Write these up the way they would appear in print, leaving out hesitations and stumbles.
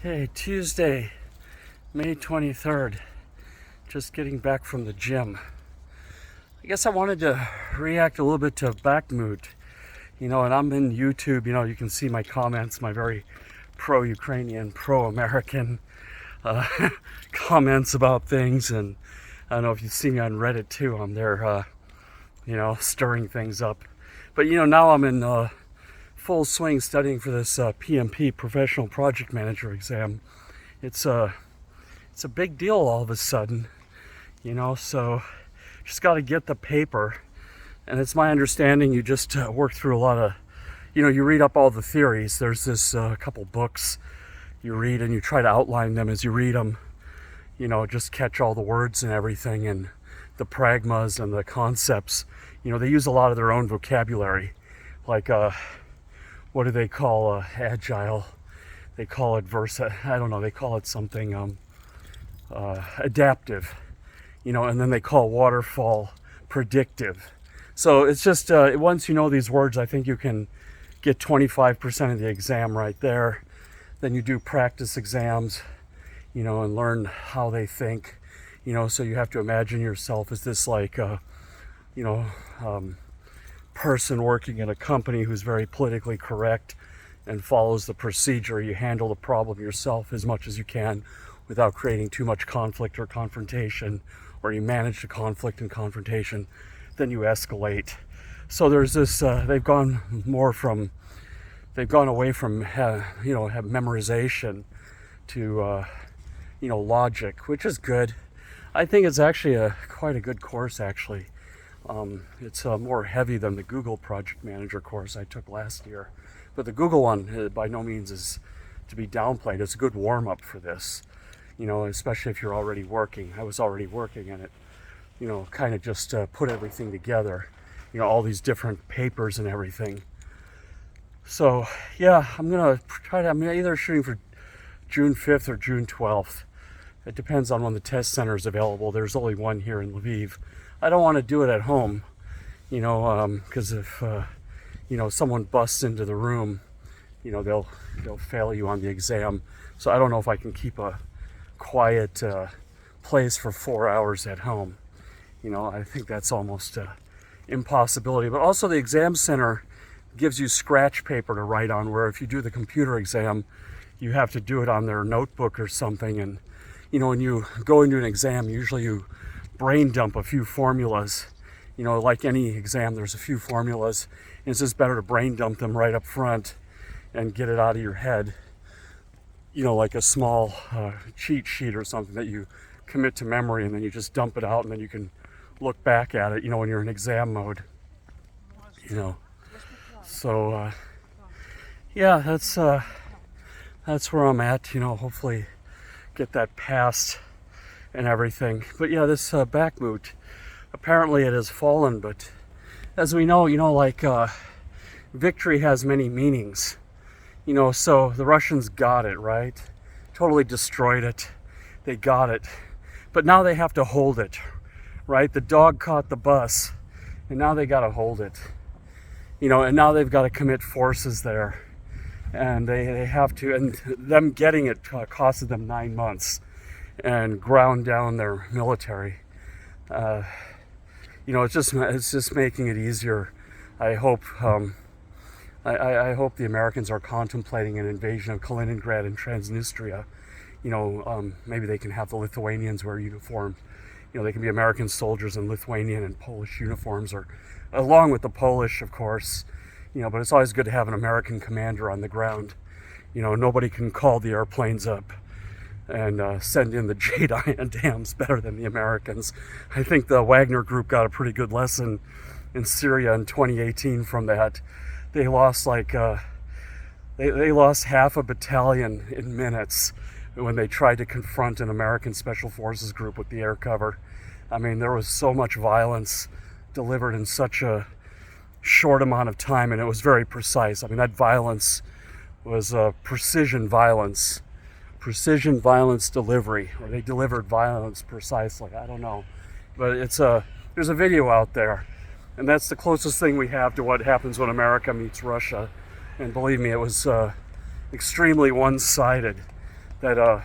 Hey, Tuesday, May 23rd. Just getting back from the gym. I guess I wanted to react a little bit to Bakhmut. And I'm in YouTube, you can see my comments, my very pro-Ukrainian, pro-American comments about things. And I don't know if you see me on Reddit too. I'm there, stirring things up. But, now I'm in full swing studying for this PMP, Professional Project Manager exam. It's a big deal all of a sudden, so just got to get the paper. And it's my understanding you just work through a lot of, you read up all the theories. There's this couple books you read and you try to outline them as you read them, just catch all the words and everything and the pragmas and the concepts. They use a lot of their own vocabulary, like what do they call agile? They call it I don't know, they call it something adaptive, and then they call waterfall predictive. So it's just, once you know these words, I think you can get 25% of the exam right there. Then you do practice exams, and learn how they think, so you have to imagine yourself as this person working in a company who's very politically correct and follows the procedure. You handle the problem yourself as much as you can without creating too much conflict or confrontation, or you manage the conflict and confrontation, then you escalate. So there's this, they've gone away from memorization to, logic, which is good. I think it's actually quite a good course, actually. It's more heavy than the Google Project Manager course I took last year. But the Google one, by no means is to be downplayed. It's a good warm-up for this, especially if you're already working. I was already working in it, kind of just put everything together, all these different papers and everything. So, yeah, I'm either shooting for June 5th or June 12th. It depends on when the test center is available. There's only one here in Lviv. I don't want to do it at home, because if, someone busts into the room, they'll fail you on the exam. So I don't know if I can keep a quiet place for 4 hours at home. I think that's almost an impossibility. But also the exam center gives you scratch paper to write on, where if you do the computer exam, you have to do it on their notebook or something. And, when you go into an exam, usually you brain dump a few formulas. Like any exam, there's a few formulas. And it's just better to brain dump them right up front and get it out of your head. Like a small cheat sheet or something that you commit to memory, and then you just dump it out, and then you can look back at it, when you're in exam mode. So, yeah, that's where I'm at, hopefully get that passed and everything. But yeah, this Bakhmut, apparently it has fallen, but as we know, victory has many meanings. So the Russians got it, right? Totally destroyed it. They got it. But now they have to hold it, right? The dog caught the bus, and now they got to hold it. And now they've got to commit forces there. And they have to, and them getting it costed them 9 months and ground down their military. It's just making it easier. I hope I hope the Americans are contemplating an invasion of Kaliningrad and Transnistria. Maybe they can have the Lithuanians wear uniforms. They can be American soldiers in Lithuanian and Polish uniforms, or along with the Polish, of course. But it's always good to have an American commander on the ground. Nobody can call the airplanes up and send in the Jade Iron Dams better than the Americans. I think the Wagner Group got a pretty good lesson in Syria in 2018 from that. They lost they lost half a battalion in minutes when they tried to confront an American Special Forces group with the air cover. There was so much violence delivered in such a short amount of time, and it was very precise. That violence was precision violence delivery, or they delivered violence precisely. I don't know, but there's a video out there, and that's the closest thing we have to what happens when America meets Russia. And believe me, it was extremely one-sided. that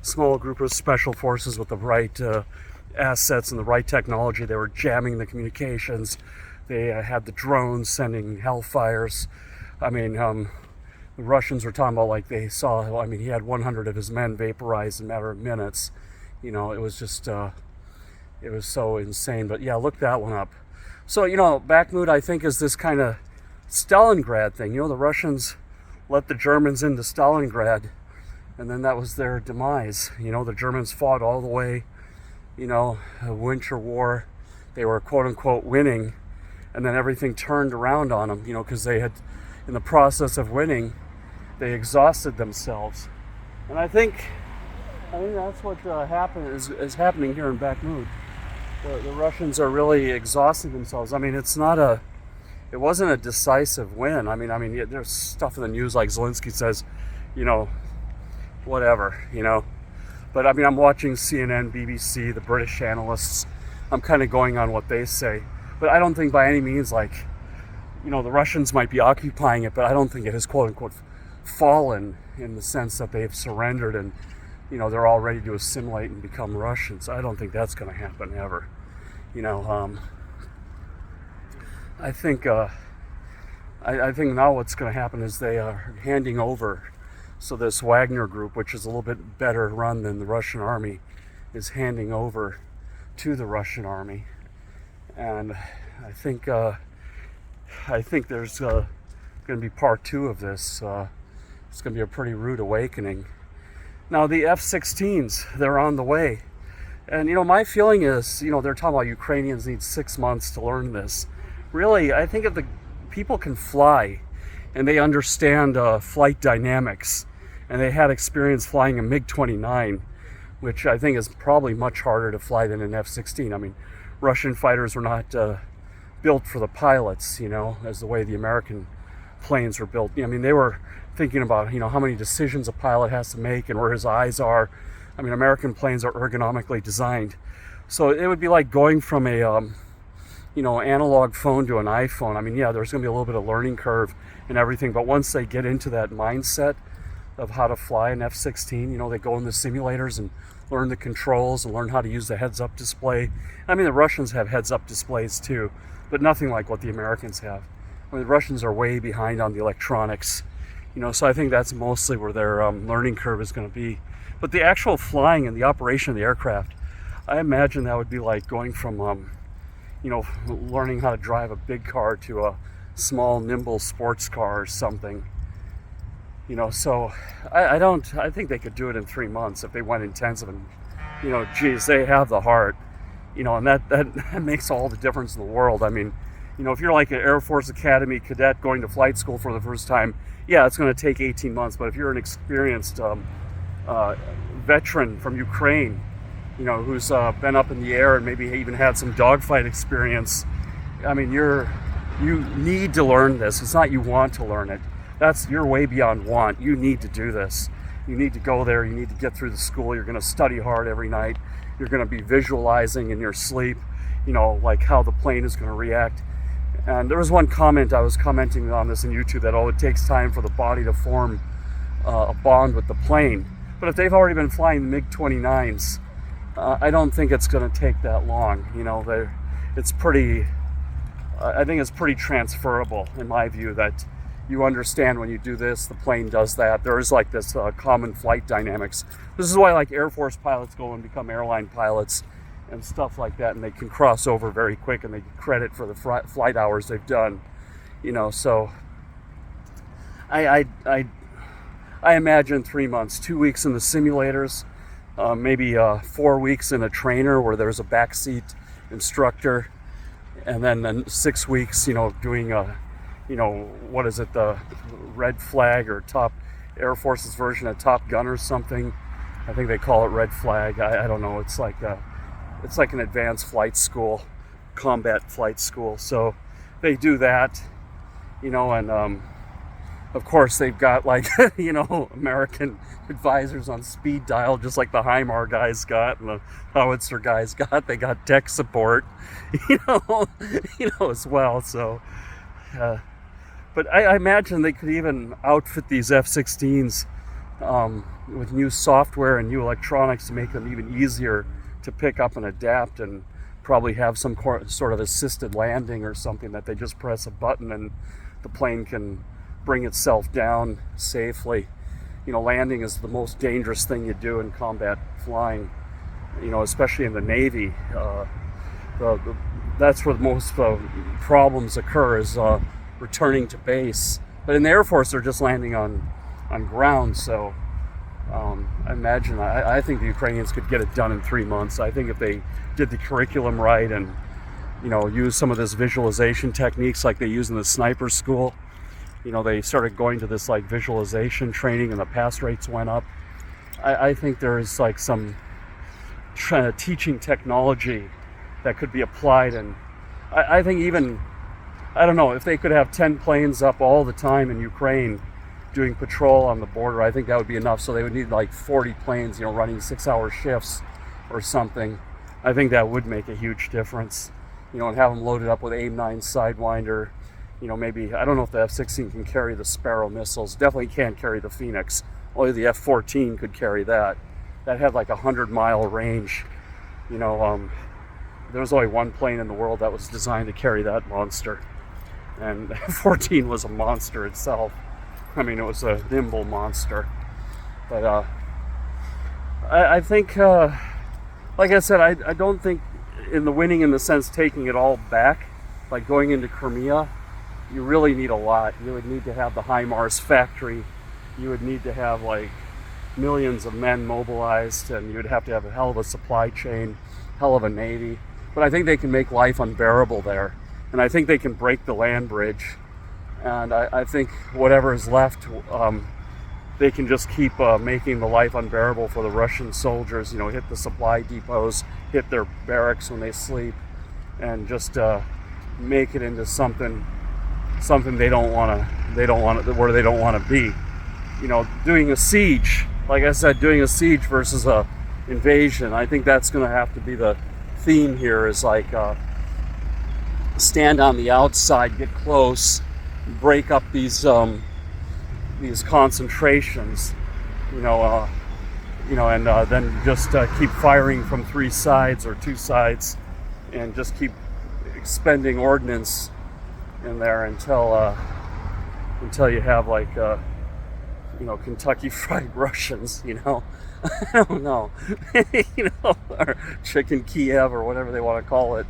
small group of special forces with the right assets and the right technology, they were jamming the communications. They had the drones sending hellfires. I mean, the Russians were talking about, like, they saw, I mean, he had 100 of his men vaporized in a matter of minutes. You know, it was just, it was so insane. But yeah, look that one up. So, you know, Bakhmut, I think, is this kind of Stalingrad thing. You know, the Russians let the Germans into Stalingrad, and then that was their demise. You know, the Germans fought all the way, you know, a winter war. They were quote unquote winning, and then everything turned around on them, you know, because they had, in the process of winning, they exhausted themselves. And I think that's what is happening here in Bakhmut. The Russians are really exhausting themselves. I mean, it wasn't a decisive win. I mean, there's stuff in the news like Zelensky says, you know, whatever, you know. But I mean, I'm watching CNN, BBC, the British analysts. I'm kind of going on what they say. But I don't think by any means, like, you know, the Russians might be occupying it, but I don't think it has, quote unquote, fallen in the sense that they've surrendered and, you know, they're all ready to assimilate and become Russians. I don't think that's going to happen ever. You know, I think I think now what's going to happen is they are handing over. So this Wagner group, which is a little bit better run than the Russian army, is handing over to the Russian army. And I think there's going to be part 2 of this. It's going to be a pretty rude awakening. Now the F-16s, they're on the way. And, you know, my feeling is, you know, they're talking about Ukrainians need 6 months to learn this. Really, I think if the people can fly and they understand flight dynamics, and they had experience flying a MiG-29, which I think is probably much harder to fly than an F-16. I mean, Russian fighters were not built for the pilots, you know, as the way the American planes were built. I mean, they were thinking about, you know, how many decisions a pilot has to make and where his eyes are. I mean, American planes are ergonomically designed. So it would be like going from a, you know, analog phone to an iPhone. I mean, yeah, there's going to be a little bit of learning curve and everything, but once they get into that mindset of how to fly an F-16, you know, they go in the simulators and learn the controls and learn how to use the heads-up display. I mean, the Russians have heads-up displays too, but nothing like what the Americans have. I mean, the Russians are way behind on the electronics, you know, so I think that's mostly where their learning curve is going to be. But the actual flying and the operation of the aircraft, I imagine that would be like going from, you know, learning how to drive a big car to a small, nimble sports car or something. You know, so I think they could do it in 3 months if they went intensive and, you know, geez, they have the heart, you know, and that makes all the difference in the world. I mean, you know, if you're like an Air Force Academy cadet going to flight school for the first time, yeah, it's going to take 18 months. But if you're an experienced veteran from Ukraine, you know, who's been up in the air and maybe even had some dogfight experience, I mean, you need to learn this. It's not you want to learn it. You're way beyond want. You need to do this. You need to go there. You need to get through the school. You're going to study hard every night. You're going to be visualizing in your sleep, you know, like how the plane is going to react. And there was one comment, I was commenting on this in YouTube, that, oh, it takes time for the body to form a bond with the plane. But if they've already been flying MiG-29s, I don't think it's going to take that long. You know, I think it's pretty transferable in my view, that you understand when you do this, the plane does that. There is like this common flight dynamics. This is why like Air Force pilots go and become airline pilots and stuff like that, and they can cross over very quick and they get credit for the flight hours they've done. You know, so I imagine 3 months, 2 weeks in the simulators, maybe 4 weeks in a trainer where there's a backseat instructor, and then 6 weeks, you know, doing you know, what is it, the Red Flag or Top Air Force's version of Top Gun or something. I think they call it Red Flag. I don't know. It's like an advanced flight school, combat flight school. So they do that, you know, and of course they've got like, you know, American advisors on speed dial, just like the HIMAR guys got and the howitzer guys got. They got tech support, you know, as well. So, but I imagine they could even outfit these F-16s with new software and new electronics to make them even easier to pick up and adapt, and probably have some sort of assisted landing or something that they just press a button and the plane can bring itself down safely. Landing is the most dangerous thing you do in combat flying, especially in the Navy. That's where the most problems occur, is returning to base. But in the Air Force, they're just landing on ground. So I imagine, I think the Ukrainians could get it done in 3 months. I think if they did the curriculum right and, use some of this visualization techniques like they use in the sniper school. They started going to this visualization training and the pass rates went up. I think there's some teaching technology that could be applied, and I think even, I don't know, if they could have 10 planes up all the time in Ukraine doing patrol on the border, I think that would be enough. So they would need 40 planes, running 6-hour shifts or something. I think that would make a huge difference, and have them loaded up with AIM-9 Sidewinder. Maybe, I don't know if the F-16 can carry the Sparrow missiles. Definitely can't carry the Phoenix. Only the F-14 could carry that. That had 100-mile range. There was only one plane in the world that was designed to carry that monster. And F-14 was a monster itself. I mean, it was a nimble monster. But I think, like I said, I don't think in the winning, in the sense taking it all back, like going into Crimea, you really need a lot. You would need to have the HIMARS factory. You would need to have millions of men mobilized, and you would have to have a hell of a supply chain, hell of a navy. But I think they can make life unbearable there. And I think they can break the land bridge. And I think whatever is left, they can just keep making the life unbearable for the Russian soldiers. Hit the supply depots, hit their barracks when they sleep, and just make it into something they don't want to, where they don't want to be. Doing a siege, like I said, doing a siege versus a invasion. I think that's going to have to be the theme here, is stand on the outside, get close, break up these concentrations, and then just keep firing from 3 sides or 2 sides, and just keep expending ordnance in there until you have Kentucky Fried Russians, I don't know, or chicken Kiev or whatever they want to call it,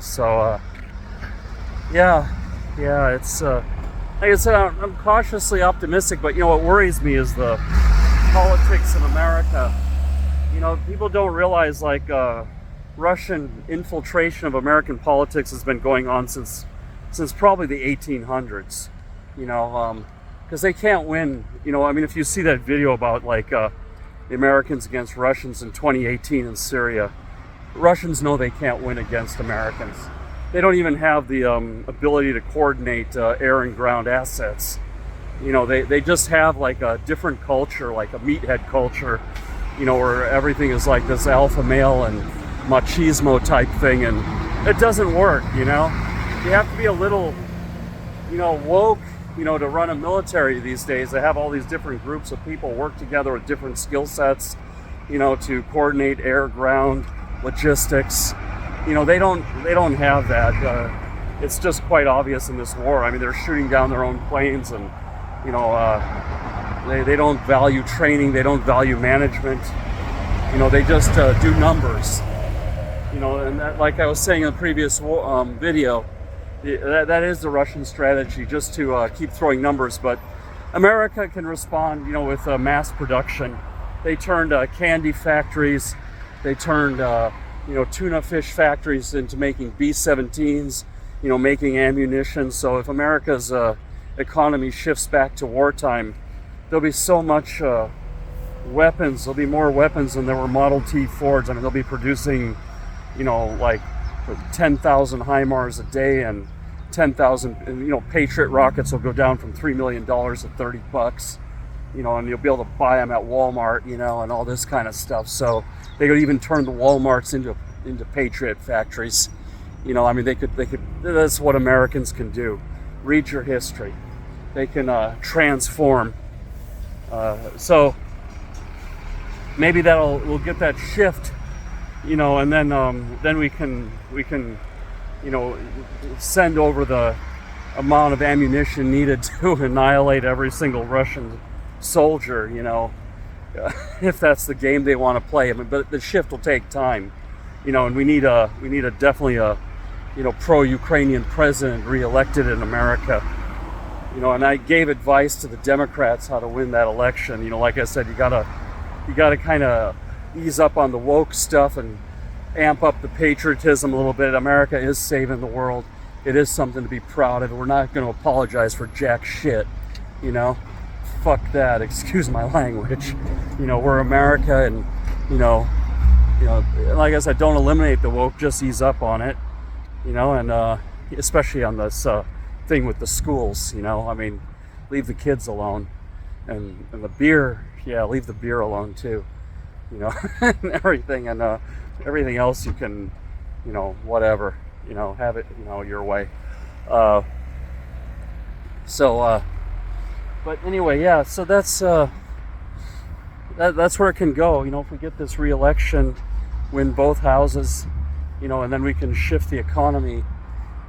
so yeah, it's like I said, I'm cautiously optimistic, but what worries me is the politics in America. People don't realize Russian infiltration of American politics has been going on since probably the 1800s, because they can't win. If you see that video about the Americans against Russians in 2018 in Syria, Russians know they can't win against Americans. They don't even have the ability to coordinate air and ground assets. They just have a different culture, a meathead culture, where everything is this alpha male and machismo type thing, and it doesn't work. You have to be a little woke to run a military these days. They have all these different groups of people work together with different skill sets to coordinate air, ground, logistics. They don't have that. It's just quite obvious in this war. They're shooting down their own planes, and they don't value training, they don't value management. They just do numbers. And that, like I was saying in the previous video, that is the Russian strategy, just to keep throwing numbers. But America can respond, with mass production. They turned candy factories, they turned tuna fish factories into making B-17s, making ammunition. So if America's economy shifts back to wartime, there'll be so much weapons. There'll be more weapons than there were Model T Fords. They'll be producing 10,000 HIMARS a day, and 10,000, Patriot rockets will go down from $3 million to $30, and you'll be able to buy them at Walmart, and all this kind of stuff. So they could even turn the Walmarts into Patriot factories. They could, that's what Americans can do. Read your history. they can transform. So maybe we'll get that shift, and then we can send over the amount of ammunition needed to annihilate every single Russian soldier, if that's the game they want to play. I mean, but the shift will take time, and we need definitely a pro-Ukrainian president reelected in America. And I gave advice to the Democrats how to win that election. Like I said, you gotta kind of ease up on the woke stuff and amp up the patriotism a little bit. America is saving the world. It is something to be proud of. We're not going to apologize for jack shit. Fuck that. Excuse my language. We're America, and like I said, don't eliminate the woke. Just ease up on it. And especially on this thing with the schools. I mean, leave the kids alone, and the beer. Yeah, leave the beer alone too. And everything, and everything else you can, whatever. Have it, your way. But anyway, yeah. So that's where it can go. If we get this re-election, win both houses, and then we can shift the economy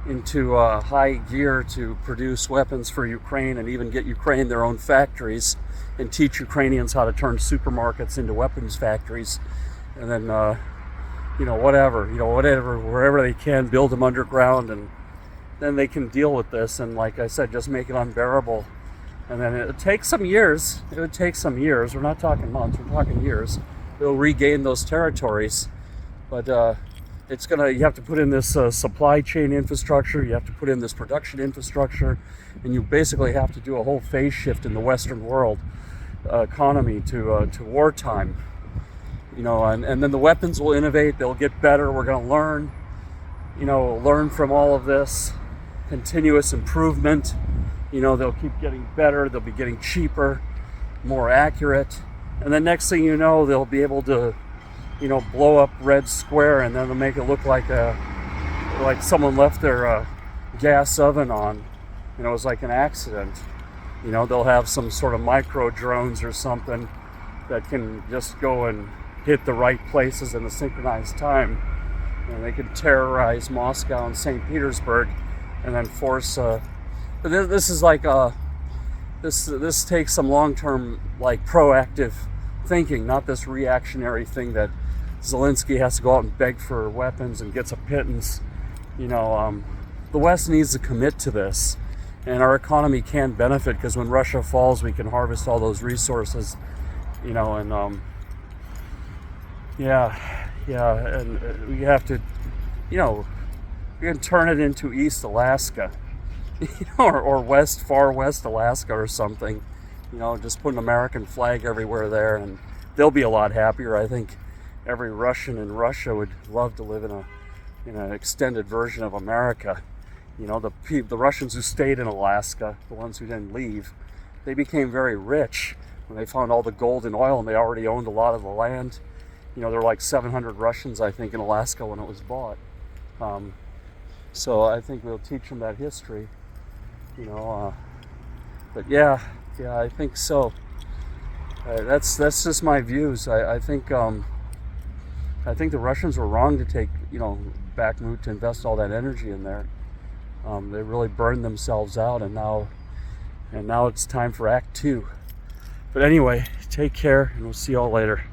into high gear to produce weapons for Ukraine, and even get Ukraine their own factories, and teach Ukrainians how to turn supermarkets into weapons factories, and then whatever, wherever they can, build them underground, and then they can deal with this. And like I said, just make it unbearable. And then it takes some years. It would take some years. We're not talking months. We're talking years. They'll regain those territories, but you have to put in this supply chain infrastructure. You have to put in this production infrastructure, and you basically have to do a whole phase shift in the Western world economy to wartime. And then the weapons will innovate. They'll get better. We're going to learn from all of this continuous improvement. They'll keep getting better. They'll be getting cheaper, more accurate. And then next thing you know, they'll be able to, blow up Red Square, and then they'll make it look like someone left their gas oven on. It was like an accident. They'll have some sort of micro drones or something that can just go and hit the right places in a synchronized time, and they can terrorize Moscow and St. Petersburg, and then force. But this is like this takes some long-term, like, proactive thinking, not this reactionary thing that Zelensky has to go out and beg for weapons and gets a pittance. The West needs to commit to this, and our economy can benefit, because when Russia falls, we can harvest all those resources. And and we have to, we can turn it into East Alaska, or far west Alaska or something. Just put an American flag everywhere there, and they'll be a lot happier. I think every Russian in Russia would love to live in an extended version of America. The Russians who stayed in Alaska, the ones who didn't leave, they became very rich when they found all the gold and oil, and they already owned a lot of the land. There were like 700 Russians, I think, in Alaska when it was bought. So I think we'll teach them that history. But yeah, I think so. That's just my views. I think the Russians were wrong to take Bakhmut, to invest all that energy in there. They really burned themselves out, and now it's time for Act 2. But anyway, take care, and we'll see y'all later.